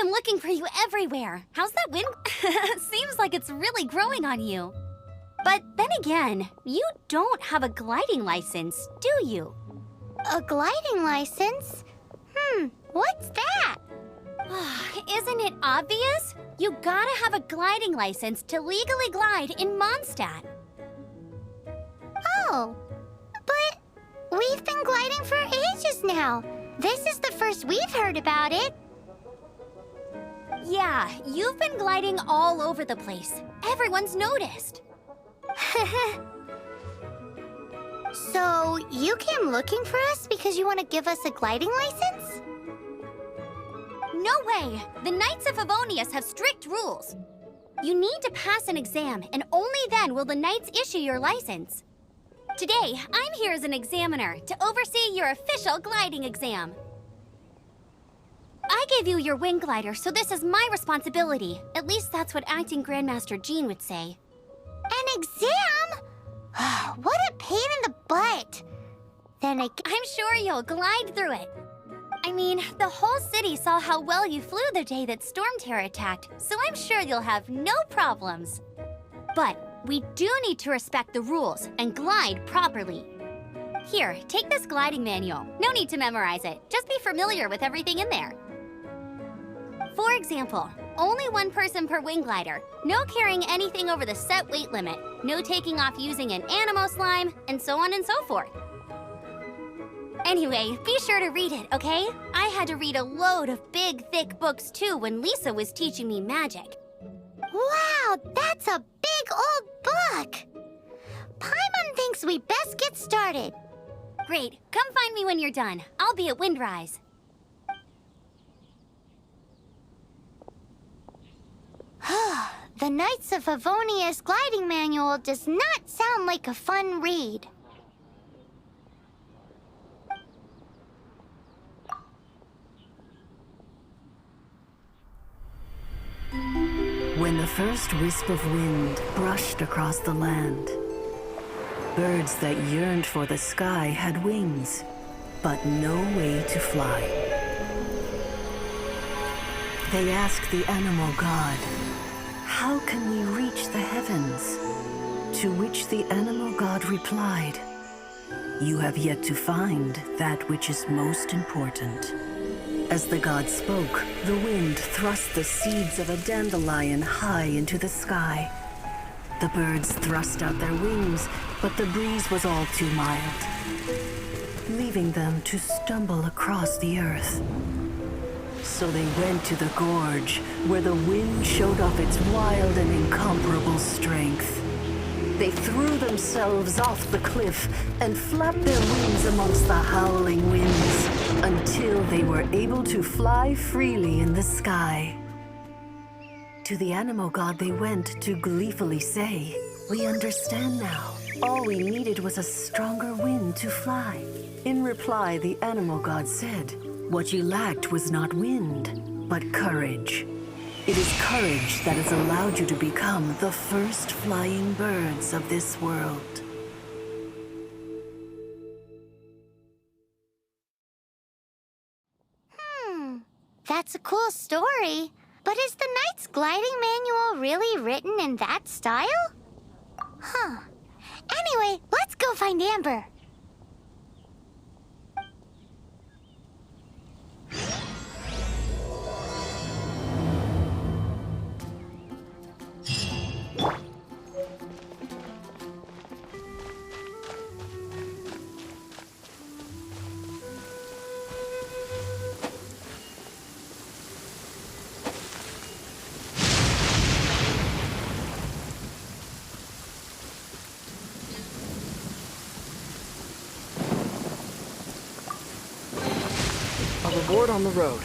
been looking for you everywhere. How's that wind? Seems like it's really growing on you. But then again, you don't have a gliding license, do you? A gliding license? What's that? Isn't it obvious? You gotta have a gliding license to legally glide in Mondstadt. Oh, but we've been gliding for ages now. This is the first we've heard about it. Yeah, you've been gliding all over the place. Everyone's noticed. So, you came looking for us because you want to give us a gliding license? No way! The Knights of Favonius have strict rules. You need to pass an exam, and only then will the Knights issue your license. Today, I'm here as an examiner to oversee your official gliding exam. I gave you your wing glider, so this is my responsibility. At least that's what Acting Grandmaster Jean would say. An exam? What a pain in the butt. Then I'm sure you'll glide through it. I mean, the whole city saw how well you flew the day that Storm Terror attacked, so I'm sure you'll have no problems. But we do need to respect the rules and glide properly. Here, take this gliding manual. No need to memorize it. Just be familiar with everything in there. For example, only one person per wing glider, no carrying anything over the set weight limit, no taking off using an animo slime, and so on and so forth. Anyway, be sure to read it, okay? I had to read a load of big, thick books too when Lisa was teaching me magic. Wow, that's a big old book! Paimon thinks we best get started. Great, come find me when you're done. I'll be at Windrise. The Knights of Favonius gliding manual does not sound like a fun read. When the first wisp of wind brushed across the land, birds that yearned for the sky had wings, but no way to fly. They asked the animal god, "How can we reach the heavens?" To which the animal god replied, "You have yet to find that which is most important." As the god spoke, the wind thrust the seeds of a dandelion high into the sky. The birds thrust out their wings, but the breeze was all too mild, leaving them to stumble across the earth. So they went to the gorge, where the wind showed off its wild and incomparable strength. They threw themselves off the cliff and flapped their wings amongst the howling winds until they were able to fly freely in the sky. To the animal god they went to gleefully say, "We understand now. All we needed was a stronger wind to fly." In reply, the animal god said, "What you lacked was not wind, but courage. It is courage that has allowed you to become the first flying birds of this world." That's a cool story. But is the Knight's gliding manual really written in that style? Anyway, let's go find Amber. A reward on the road.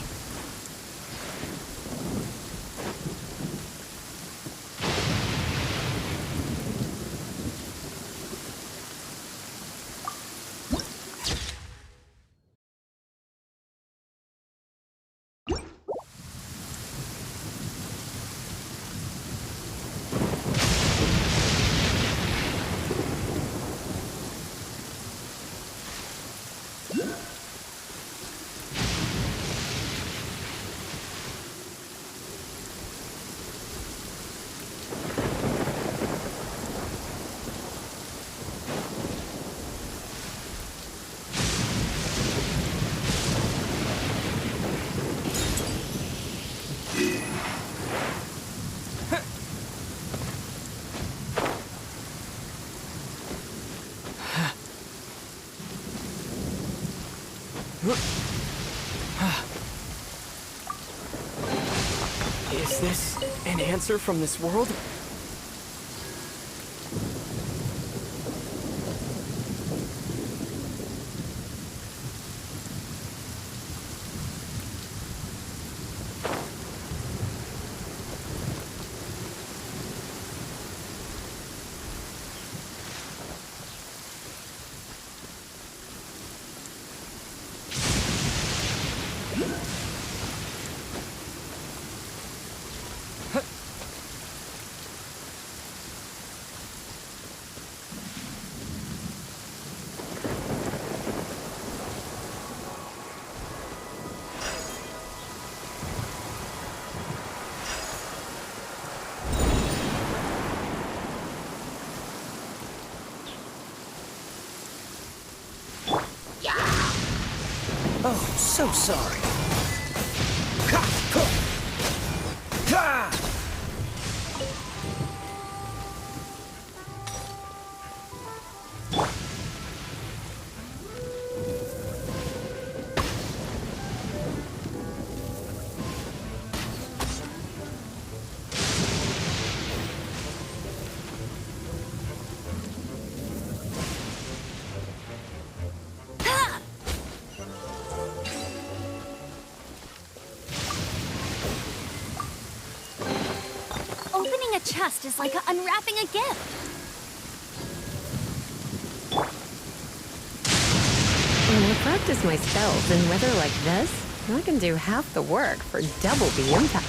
Is this an answer from this world? Oh, so sorry. Opening a chest is like unwrapping a gift. When I practice my spells in weather like this, I can do half the work for double the impact.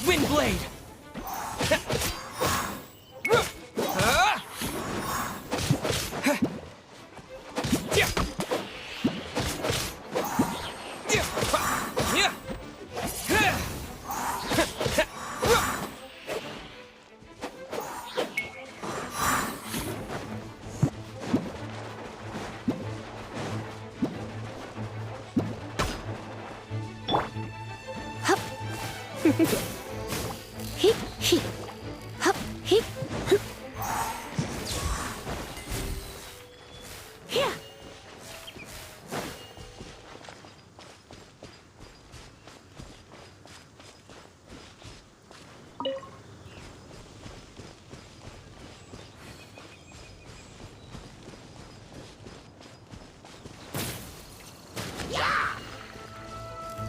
Windblade!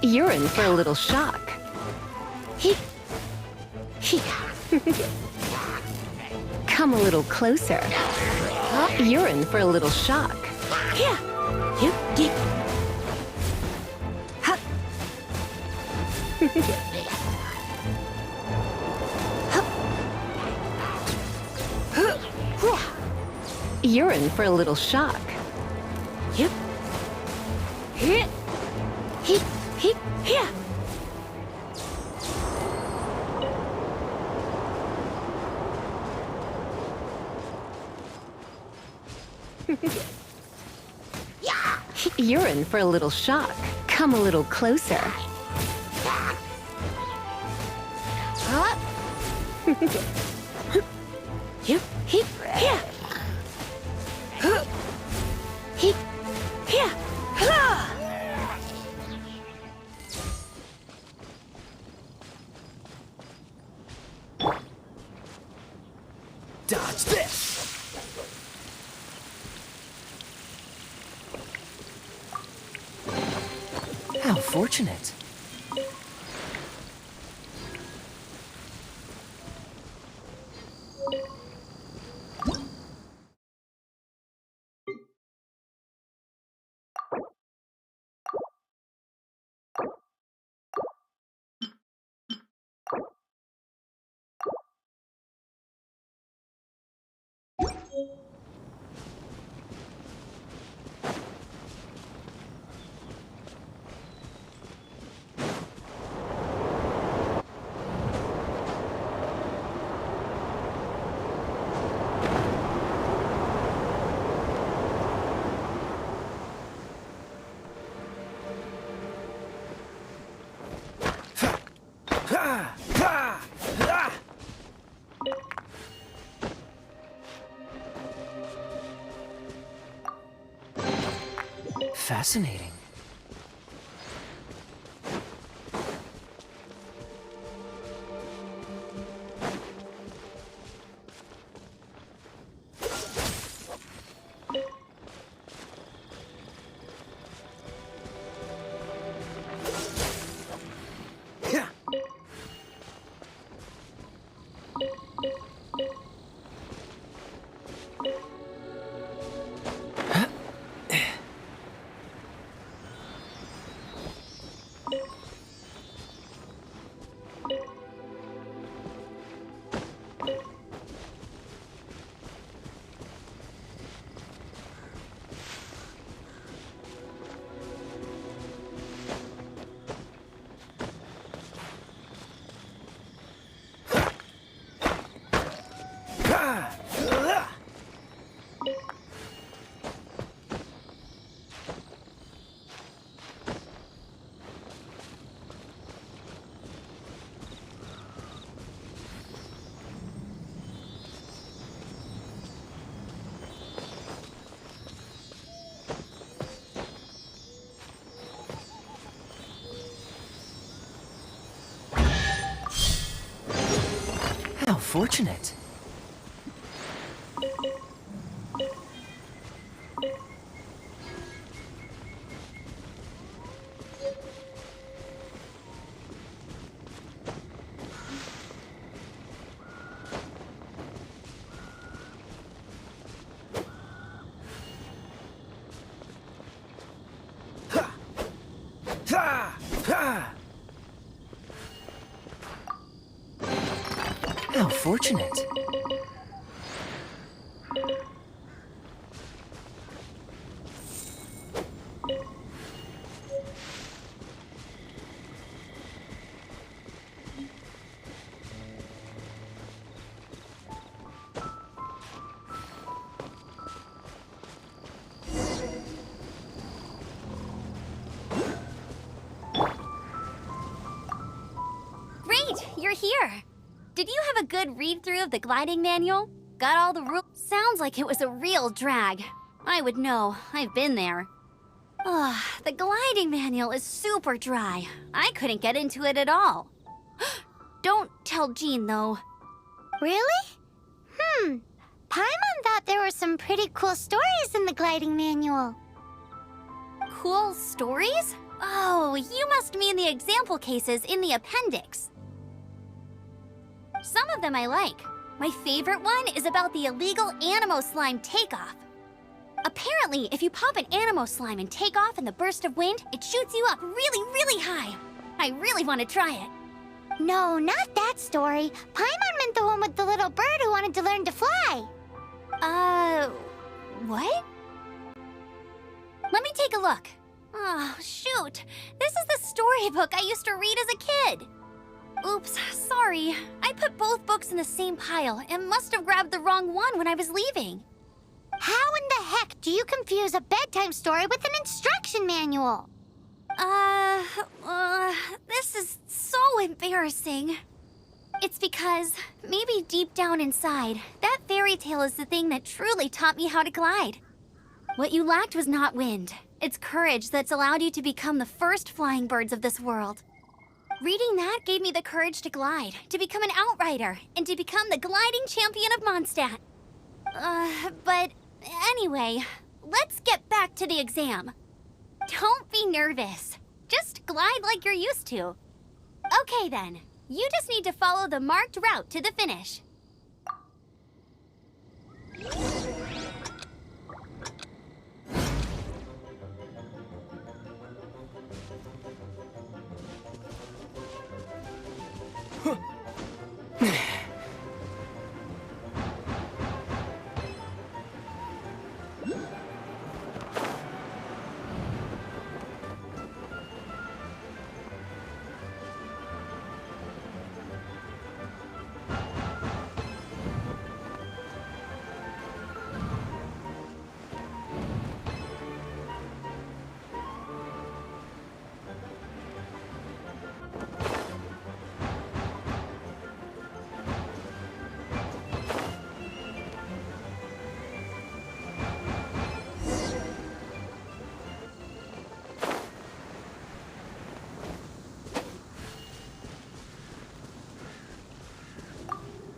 You're in for a little shock. Come a little closer. You're in for a little shock. You're in for a little shock. You're in for a little shock. Come a little closer. Dodge this! How fortunate. Fascinating. How fortunate. How fortunate. Great, you're here. Did you have a good read-through of the gliding manual? Got all the rules? Sounds like it was a real drag. I would know. I've been there. Ugh, the gliding manual is super dry. I couldn't get into it at all. Don't tell Jean, though. Really? Paimon thought there were some pretty cool stories in the gliding manual. Cool stories? Oh, you must mean the example cases in the appendix. Some of them I like. My favorite one is about the illegal Animo slime takeoff. Apparently, if you pop an Animo slime and take off in the burst of wind, it shoots you up really, really high. I really want to try it. No, not that story. Paimon meant the one with the little bird who wanted to learn to fly. What? Let me take a look. Oh, shoot. This is the storybook I used to read as a kid. Oops, sorry. I put both books in the same pile and must have grabbed the wrong one when I was leaving. How in the heck do you confuse a bedtime story with an instruction manual? This is so embarrassing. It's because, maybe deep down inside, that fairy tale is the thing that truly taught me how to glide. What you lacked was not wind. It's courage that's allowed you to become the first flying birds of this world. Reading that gave me the courage to glide, to become an outrider, and to become the gliding champion of Mondstadt. But anyway, let's get back to the exam. Don't be nervous. Just glide like you're used to. Okay then, you just need to follow the marked route to the finish.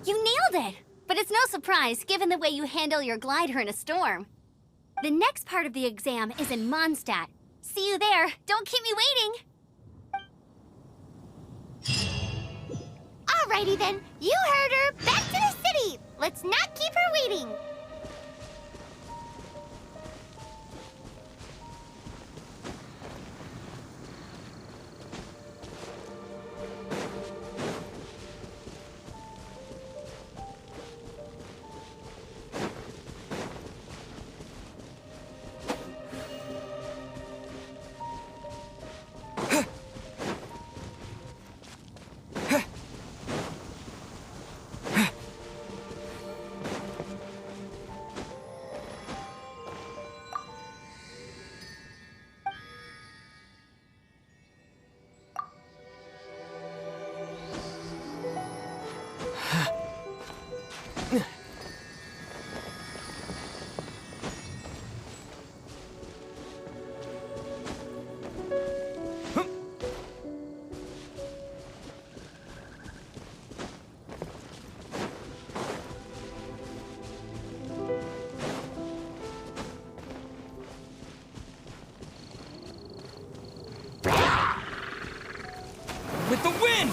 You nailed it! But it's no surprise, given the way you handle your glider in a storm. The next part of the exam is in Mondstadt. See you there. Don't keep me waiting! Alrighty then, you heard her. Back to the city. Let's not keep her waiting. With the wind!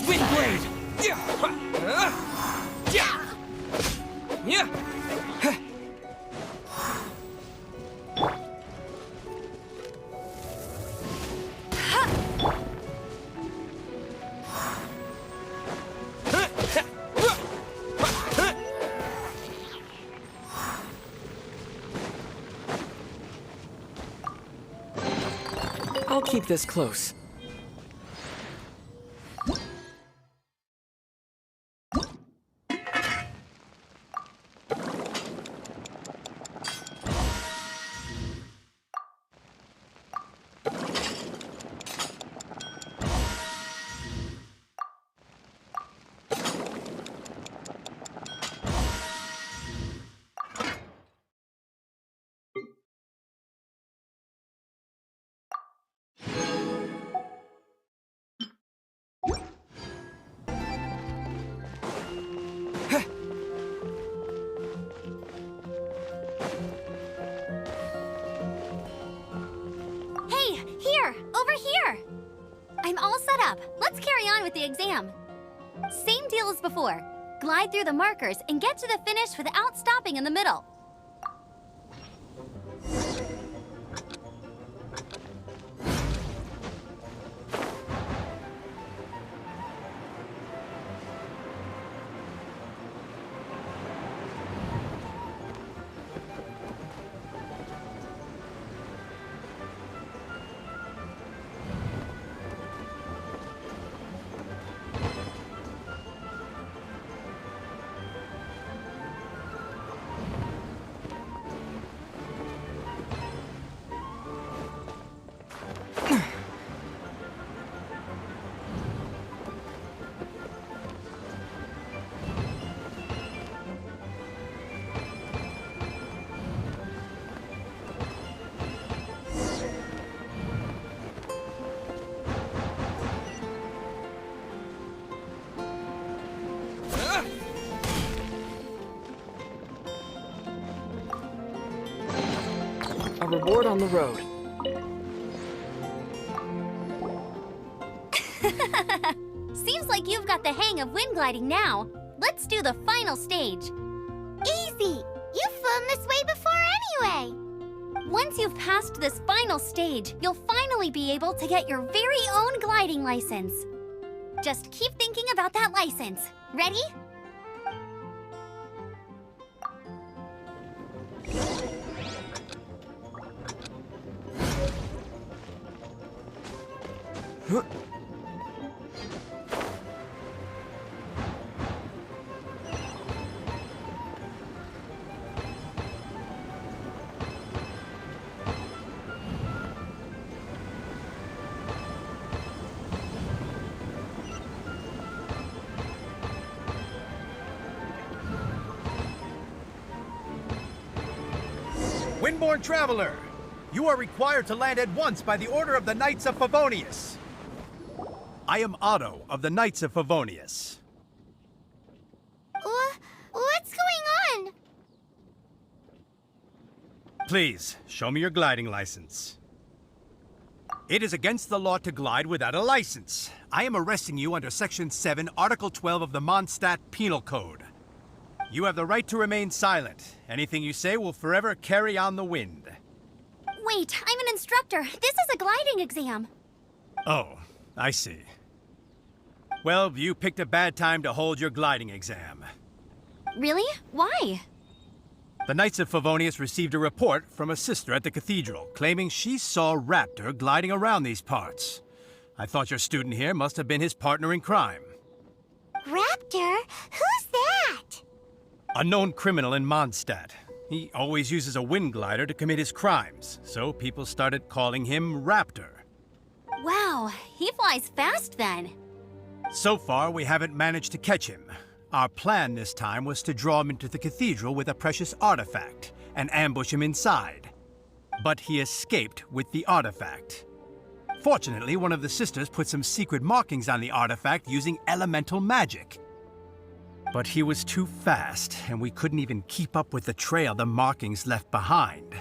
Wind blade! I'll keep this close. I'm all set up. Let's carry on with the exam. Same deal as before. Glide through the markers and get to the finish without stopping in the middle. reward on the road. Seems like you've got the hang of wind gliding now. Let's do the final stage. Easy! You've flown this way before anyway! Once you've passed this final stage, you'll finally be able to get your very own gliding license. Just keep thinking about that license. Ready? Huh. Windborne Traveler, you are required to land at once by the order of the Knights of Favonius. I am Otto of the Knights of Favonius. What's going on? Please, show me your gliding license. It is against the law to glide without a license. I am arresting you under Section 7, Article 12 of the Mondstadt Penal Code. You have the right to remain silent. Anything you say will forever carry on the wind. Wait, I'm an instructor. This is a gliding exam. Oh, I see. Well, you picked a bad time to hold your gliding exam. Really? Why? The Knights of Favonius received a report from a sister at the cathedral claiming she saw Raptor gliding around these parts. I thought your student here must have been his partner in crime. Raptor? Who's that? A known criminal in Mondstadt. He always uses a wind glider to commit his crimes, so people started calling him Raptor. Wow, he flies fast then. So far, we haven't managed to catch him. Our plan this time was to draw him into the cathedral with a precious artifact and ambush him inside. But he escaped with the artifact. Fortunately, one of the sisters put some secret markings on the artifact using elemental magic. But he was too fast, and we couldn't even keep up with the trail the markings left behind.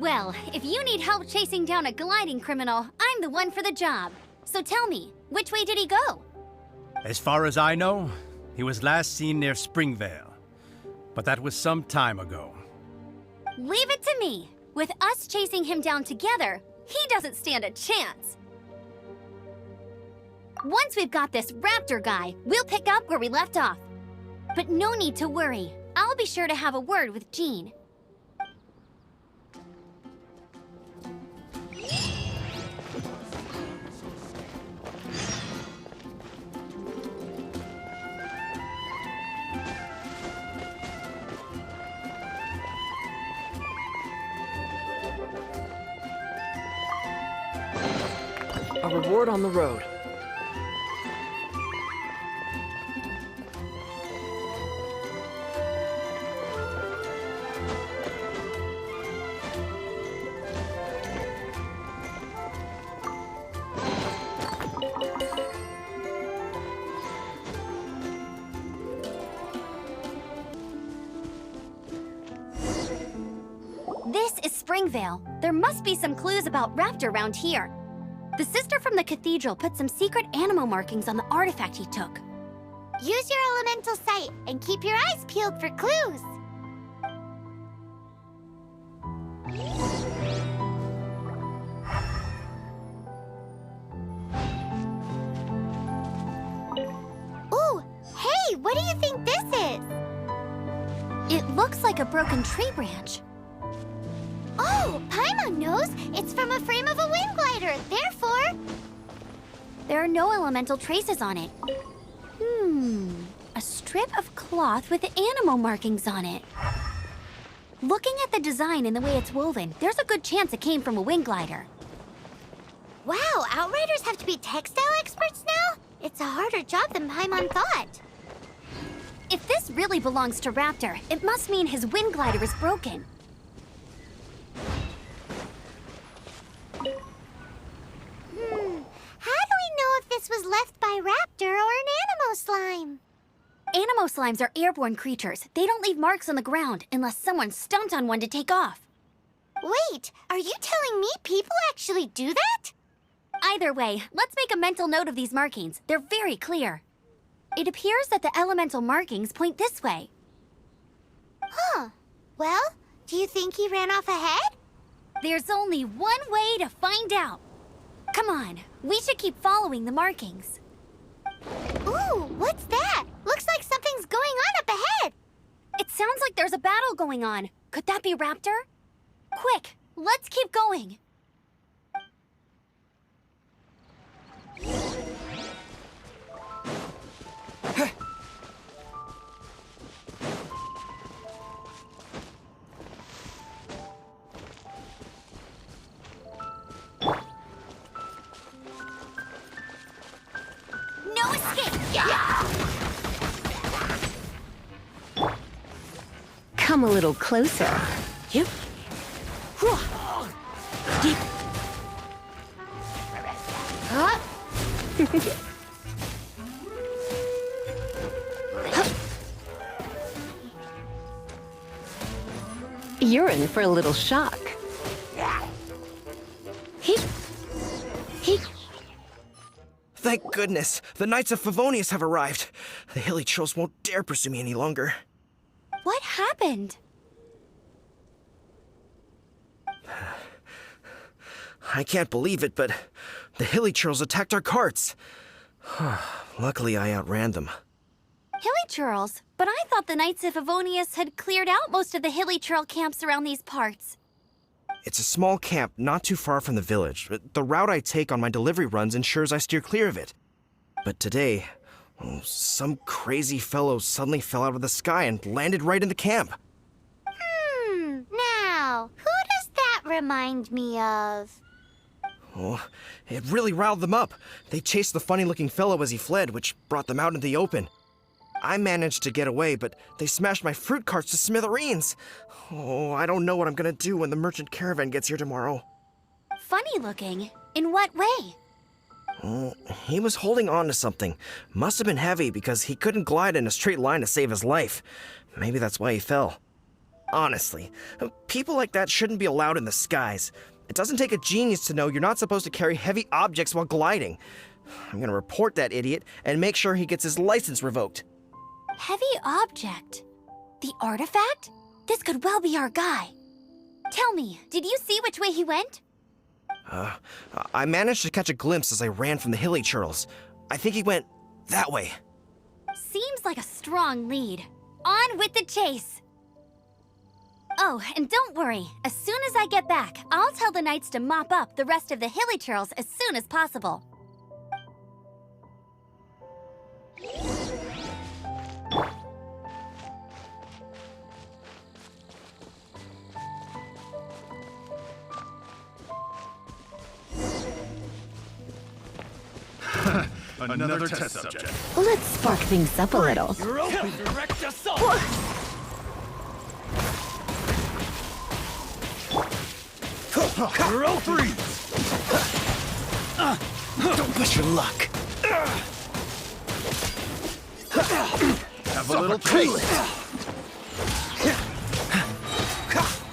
Well, if you need help chasing down a gliding criminal, I'm the one for the job. So tell me, which way did he go? As far as I know, he was last seen near Springvale. But that was some time ago. Leave it to me. With us chasing him down together, he doesn't stand a chance. Once we've got this Raptor guy, we'll pick up where we left off. But no need to worry. I'll be sure to have a word with Jean. A reward on the road. This is Springvale. There must be some clues about Raptor around here. The sister from the cathedral put some secret animal markings on the artifact he took. Use your elemental sight and keep your eyes peeled for clues. Ooh, hey, what do you think this is? It looks like a broken tree branch. Oh, Paimon knows. It's from a frame of a wind glider. Therefore, There are no elemental traces on it. A strip of cloth with animal markings on it. Looking at the design and the way it's woven, there's a good chance it came from a wind glider. wow, Outriders have to be textile experts now? It's a harder job than Paimon thought. If this really belongs to Raptor, it must mean his wind glider is broken. How do we know if this was left by Raptor or an Animo slime? Animo slimes are airborne creatures. They don't leave marks on the ground unless someone stomped on one to take off. Wait, are you telling me people actually do that? Either way, let's make a mental note of these markings. They're very clear. It appears that the elemental markings point this way. Huh. Well, do you think he ran off ahead? There's only one way to find out. Come on, we should keep following the markings. Ooh, what's that? Looks like something's going on up ahead. It sounds like there's a battle going on. Could that be Raptor? Quick, let's keep going. No escape! Come a little closer. Yep. Huh? You're in for a little shock. Thank goodness, the Knights of Favonius have arrived. The hilly trolls won't dare pursue me any longer. What happened? I can't believe it, but the hilly trolls attacked our carts. Luckily, I outran them. Hilly Churls? But I thought the Knights of Favonius had cleared out most of the Hilly Churl camps around these parts. It's a small camp not too far from the village. The route I take on my delivery runs ensures I steer clear of it. But today, some crazy fellow suddenly fell out of the sky and landed right in the camp. Now, who does that remind me of? Oh, it really riled them up. They chased the funny-looking fellow as he fled, which brought them out into the open. I managed to get away, but they smashed my fruit carts to smithereens. Oh, I don't know what I'm gonna do when the merchant caravan gets here tomorrow. Funny looking? In what way? Oh, he was holding on to something. Must have been heavy because he couldn't glide in a straight line to save his life. Maybe that's why he fell. Honestly, people like that shouldn't be allowed in the skies. It doesn't take a genius to know you're not supposed to carry heavy objects while gliding. I'm gonna report that idiot and make sure he gets his license revoked. Heavy object? The artifact? This could well be our guy. Tell me, did you see which way he went? I managed to catch a glimpse as I ran from the hilly churls. I think he went that way. Seems like a strong lead. On with the chase! Oh, and don't worry. As soon as I get back, I'll tell the knights to mop up the rest of the hilly churls as soon as possible. Another test subject. Let's spark things up a little. You're open. Direct assault. You're open. Don't push your luck. Have a little taste.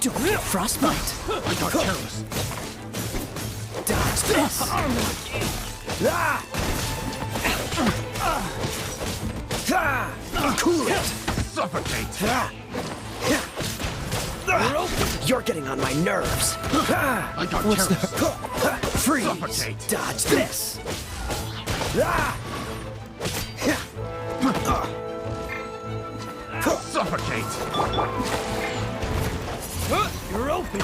Don't get frostbite. I got careless. Dodge this. Cool it. Suffocate. You're getting on my nerves. I got careless. Freeze. Suffocate. Dodge this. Suffocate. You're open.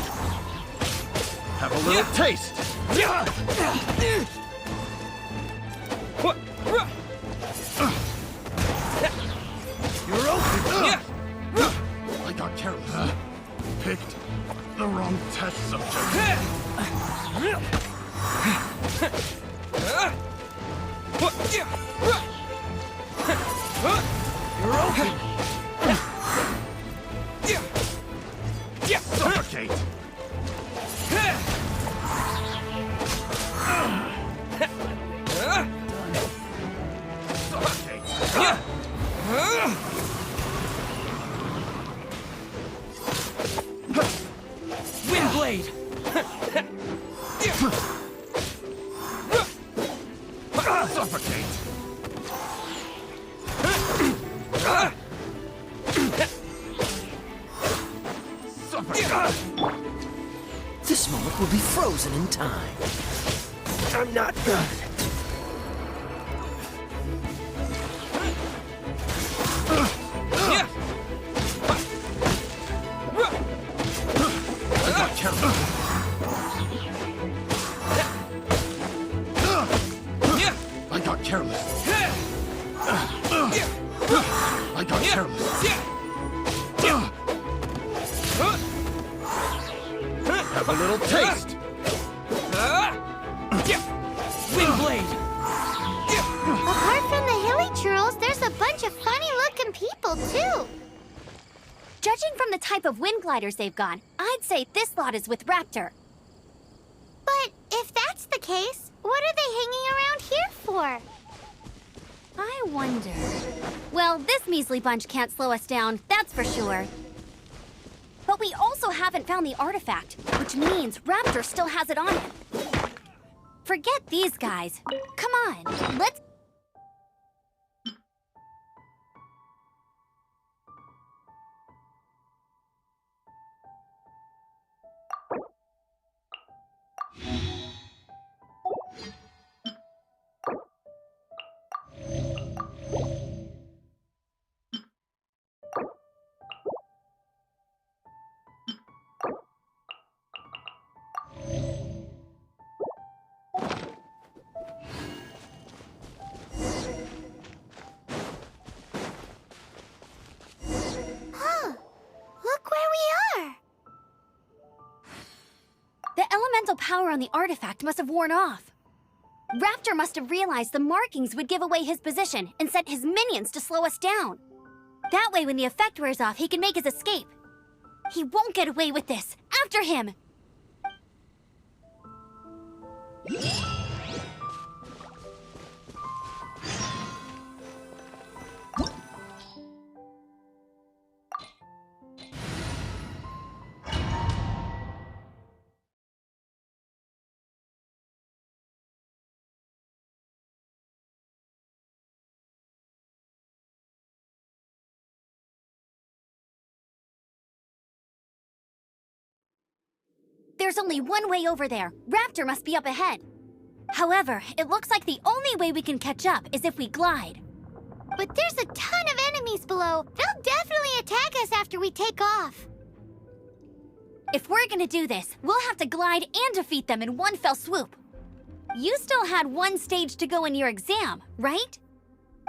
Have a little taste. You're open. I got careless. Picked the wrong test subject. You're open. Suffocate. Suffocate. Windblade. Suffocate! This moment will be frozen in time. I'm not good. I got careless. I got careless. Have a little taste. Windblade! Apart from the hilly churls, there's a bunch of funny-looking people, too. Judging from the type of wind gliders they've got, I'd say this lot is with Raptor. But if that's the case, what are they hanging around here for? I wonder... Well, this measly bunch can't slow us down, that's for sure. But we also haven't found the artifact, which means Raptor still has it on him. Forget these guys. Come on, let's... Look where we are. The elemental power on the artifact must have worn off. Raptor must have realized the markings would give away his position and sent his minions to slow us down. That way, when the effect wears off, he can make his escape. He won't get away with this. After him! There's only one way over there. Raptor must be up ahead. However, it looks like the only way we can catch up is if we glide. But there's a ton of enemies below. They'll definitely attack us after we take off. If we're gonna do this, we'll have to glide and defeat them in one fell swoop. You still had one stage to go in your exam, right?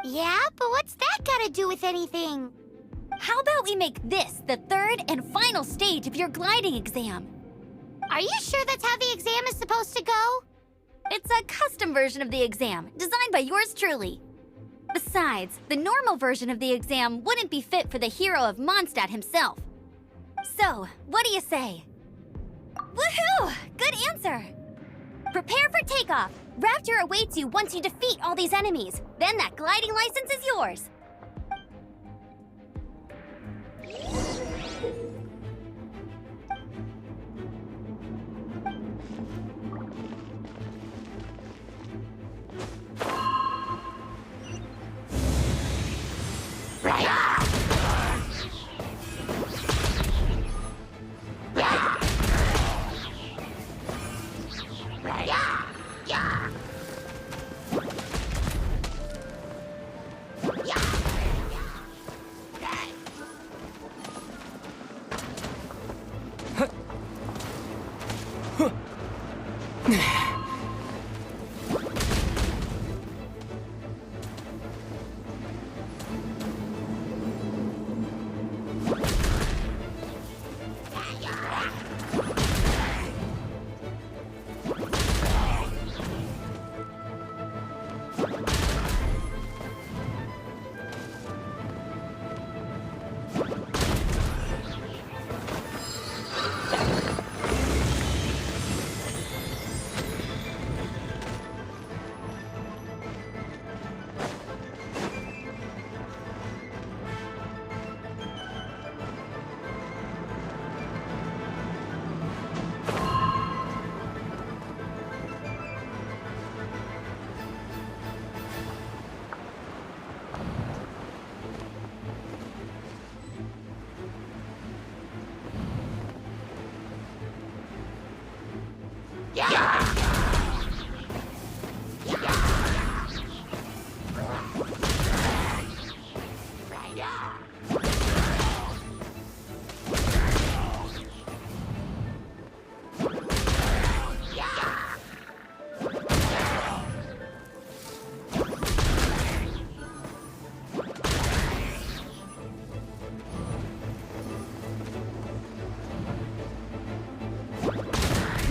Yeah, but what's that got to do with anything? How about we make this the third and final stage of your gliding exam? Are you sure that's how the exam is supposed to go? It's a custom version of the exam, designed by yours truly. Besides, the normal version of the exam wouldn't be fit for the hero of Mondstadt himself. So, what do you say? Woohoo! Good answer! Prepare for takeoff. Raptor awaits you once you defeat all these enemies. Then that gliding license is yours.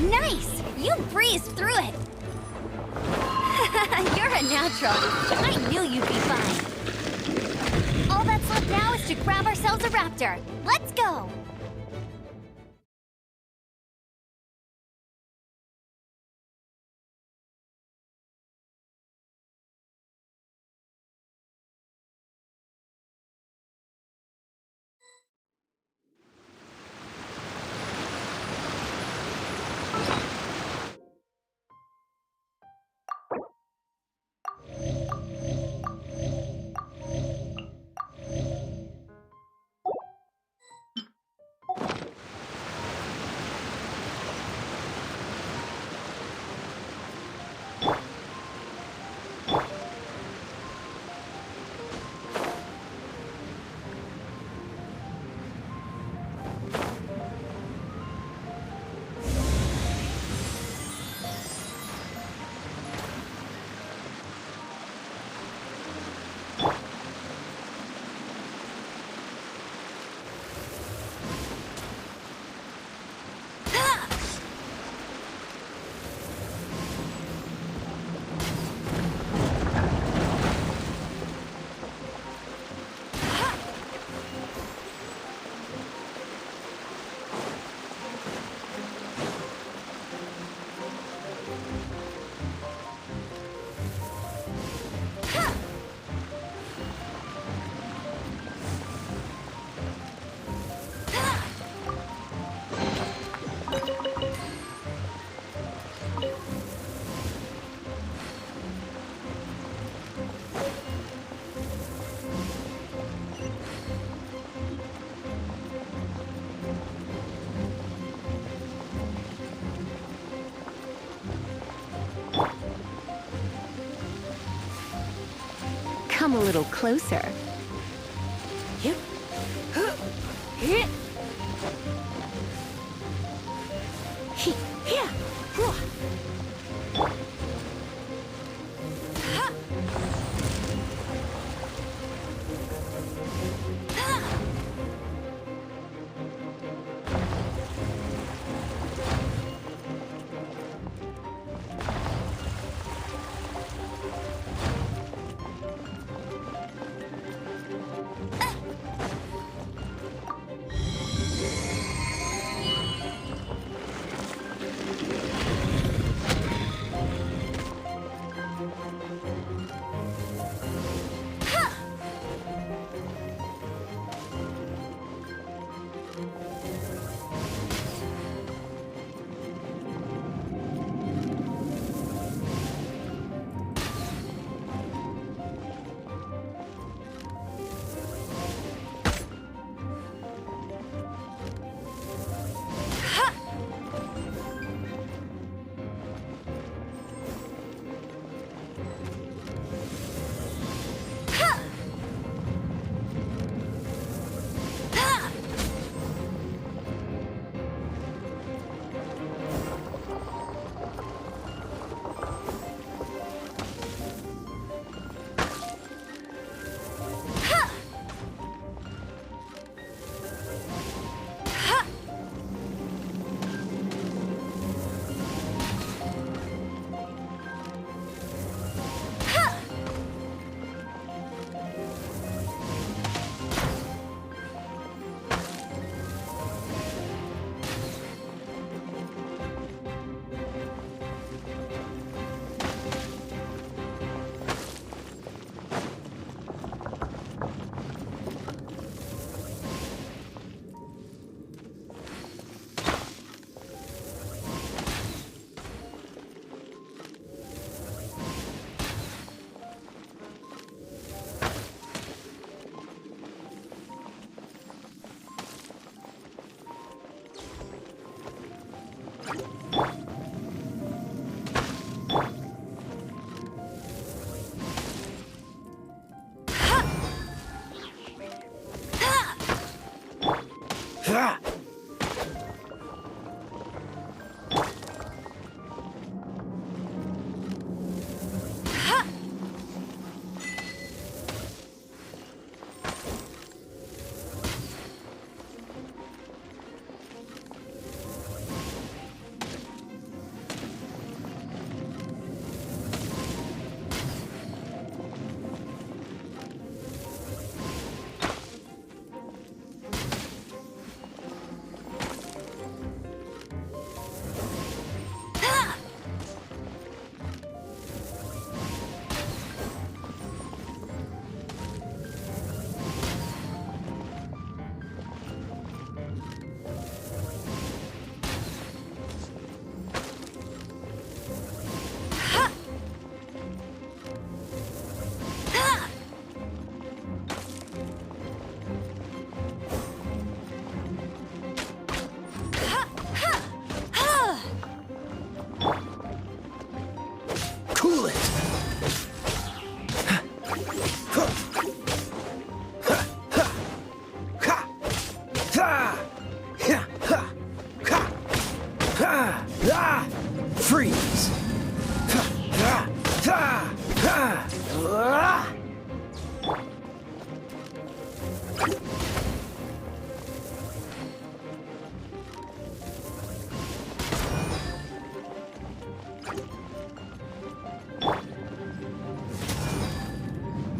Nice! You breezed through it! You're a natural. I knew you'd be fine. All that's left now is to grab ourselves a raptor. Let's go! Come a little closer. Freeze!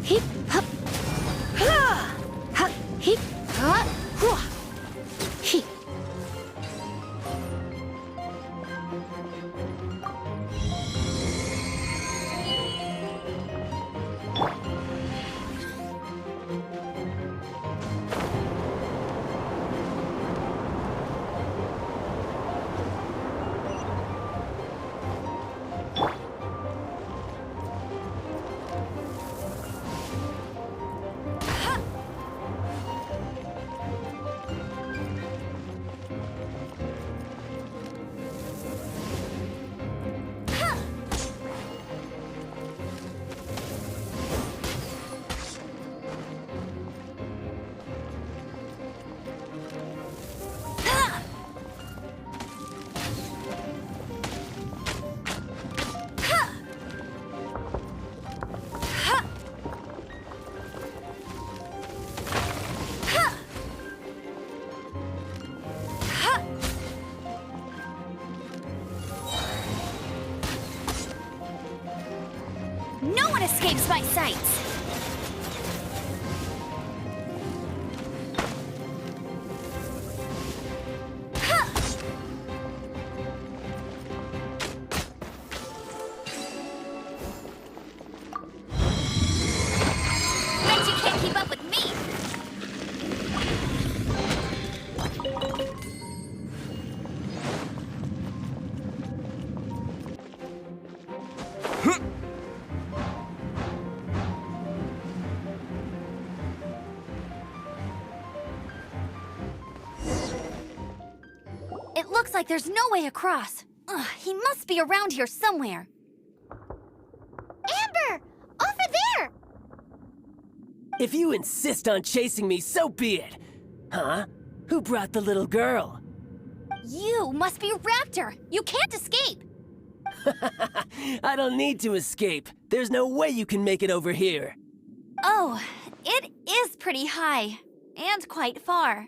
Hip, hop. Ha! Ha! Hip, ha! Hua! Hip. No one escapes my sights! Bet you can't keep up with me! It looks like there's no way across. Ugh, he must be around here somewhere. Amber! Over there! If you insist on chasing me, so be it. Huh? Who brought the little girl? You must be Raptor! You can't escape! I don't need to escape. There's no way you can make it over here. Oh, it is pretty high. And quite far.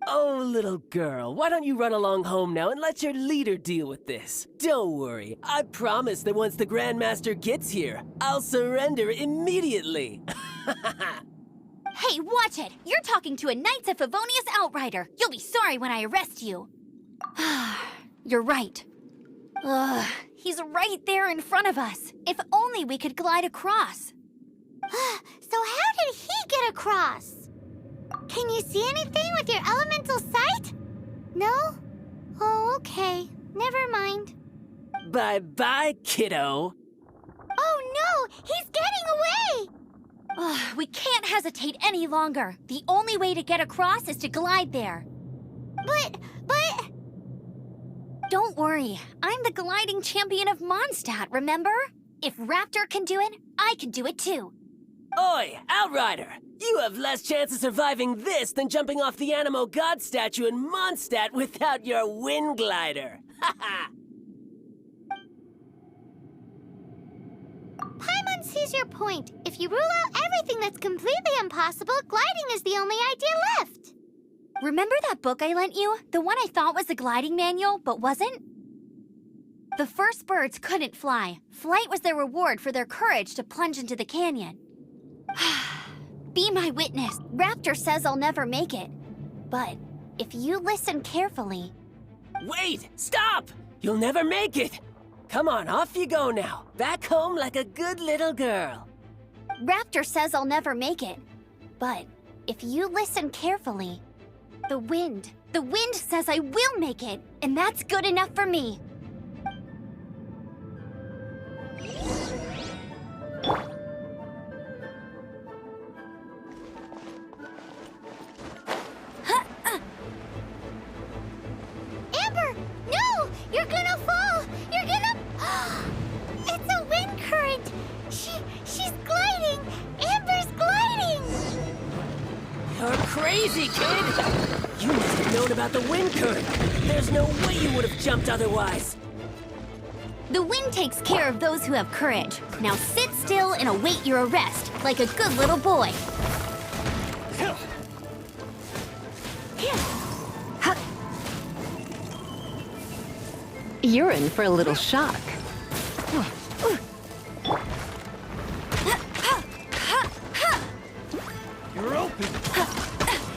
Oh, little girl, why don't you run along home now and let your leader deal with this? Don't worry, I promise that once the Grandmaster gets here, I'll surrender immediately. Hey, watch it! You're talking to a Knights of Favonius outrider. You'll be sorry when I arrest you. You're right. Ugh, he's right there in front of us. If only we could glide across. So how did he get across? Can you see anything with your elemental sight? No? Oh, okay. Never mind. Bye-bye, kiddo. Oh no! He's getting away! Ugh, we can't hesitate any longer. The only way to get across is to glide there. But... Don't worry. I'm the gliding champion of Mondstadt, remember? If Raptor can do it, I can do it too. Oi, Outrider! You have less chance of surviving this than jumping off the Animo God statue in Mondstadt without your wind glider. Haha! Paimon sees your point. If you rule out everything that's completely impossible, gliding is the only idea left. Remember that book I lent you? The one I thought was the gliding manual, but wasn't? The first birds couldn't fly. Flight was their reward for their courage to plunge into the canyon. Be my witness. Raptor says I'll never make it. But if you listen carefully... Wait! Stop! You'll never make it! Come on, off you go now. Back home like a good little girl. Raptor says I'll never make it. But if you listen carefully... The wind says I will make it, and that's good enough for me. Amber! No! You're gonna fall! You're gonna... It's a wind current! She's gliding! Amber's gliding! You're crazy, kid! You must have known about the wind current. There's no way you would have jumped otherwise. The wind takes care of those who have courage. Now sit still and await your arrest, like a good little boy. You're in for a little shock. You're open.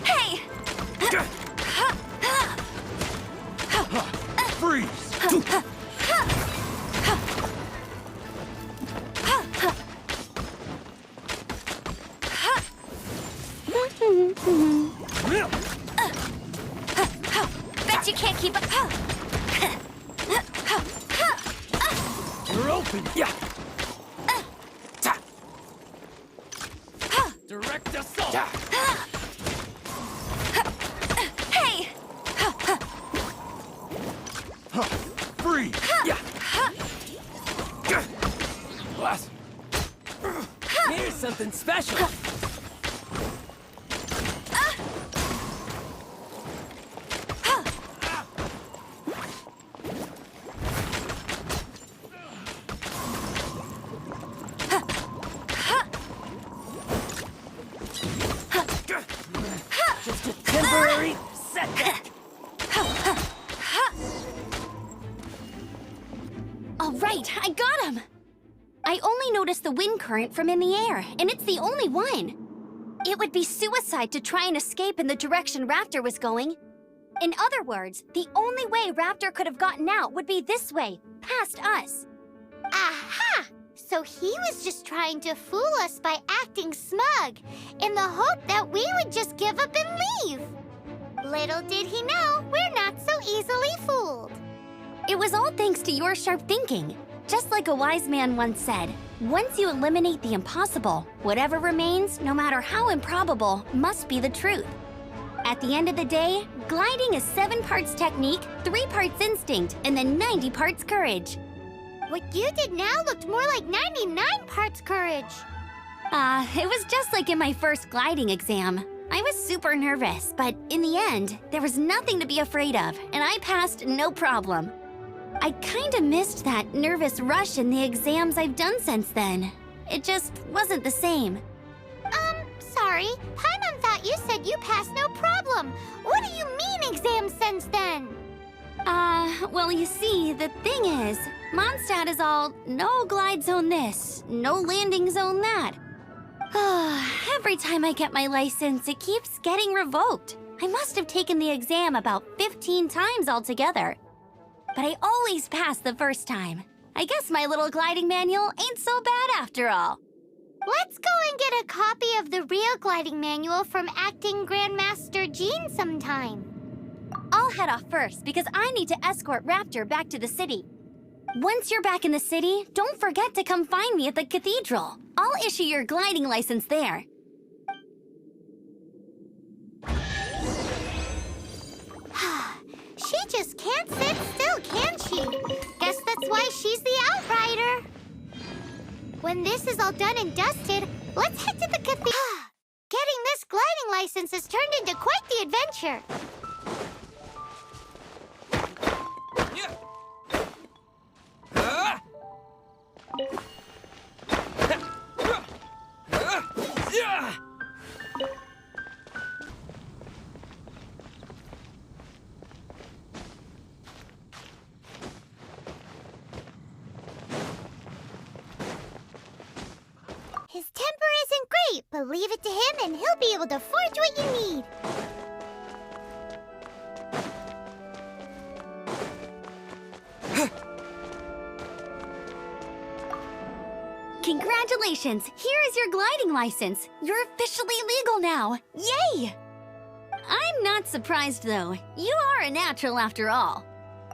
Hey! Freeze. Bet you can't keep up. You're open. Yeah. Direct assault. Hey! Freeze. Yeah. Blast. Here's something special. Just a temporary setback. All right, I got him! I only noticed the wind current from in the air, and it's the only one. It would be suicide to try and escape in the direction Raptor was going. In other words, the only way Raptor could have gotten out would be this way, past us. Aha! So he was just trying to fool us by acting smug, in the hope that we would just give up and leave. Little did he know, we're not so easily fooled. It was all thanks to your sharp thinking. Just like a wise man once said, once you eliminate the impossible, whatever remains, no matter how improbable, must be the truth. At the end of the day, gliding is 7 parts technique, 3 parts instinct, and then 90 parts courage. What you did now looked more like 99 parts courage. It was just like in my first gliding exam. I was super nervous, but in the end, there was nothing to be afraid of, and I passed no problem. I kinda missed that nervous rush in the exams I've done since then. It just wasn't the same. Sorry. Paimon thought you said you passed no problem. What do you mean exams since then? Well, you see, the thing is, Mondstadt is all no glide zone this, no landing zone that. Every time I get my license, it keeps getting revoked. I must have taken the exam about 15 times altogether. But I always pass the first time. I guess my little gliding manual ain't so bad after all. Let's go and get a copy of the real gliding manual from Acting Grandmaster Jean sometime. I'll head off first because I need to escort Raptor back to the city. Once you're back in the city, don't forget to come find me at the cathedral. I'll issue your gliding license there. She just can't sit still, can she? Guess that's why she's the outrider. When this is all done and dusted, let's head to the cathedral. Getting this gliding license has turned into quite the adventure. His temper isn't great, but leave it to him and he'll be able to forge what you need. Congratulations! Here is your gliding license. You're officially legal now. Yay! I'm not surprised, though. You are a natural after all.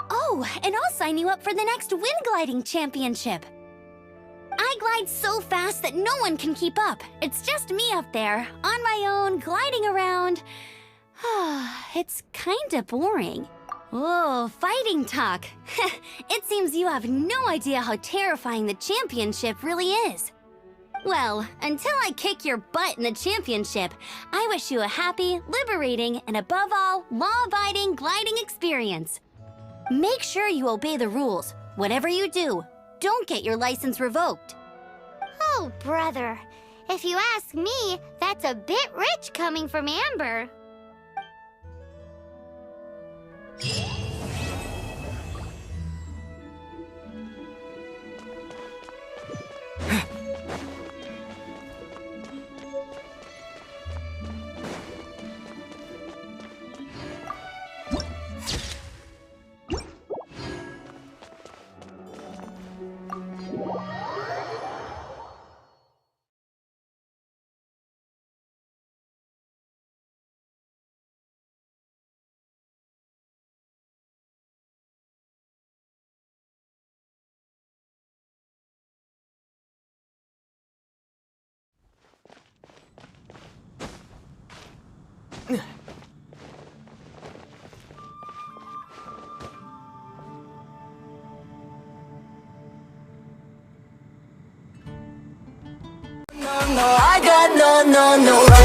Oh, and I'll sign you up for the next wind gliding championship. I glide so fast that no one can keep up. It's just me up there, on my own, gliding around. It's kinda boring. Oh, fighting talk. It seems you have no idea how terrifying the championship really is. Well, until I kick your butt in the championship, I wish you a happy, liberating, and above all, law-abiding gliding experience. Make sure you obey the rules. Whatever you do, don't get your license revoked. Oh, brother. If you ask me, that's a bit rich coming from Amber. I got no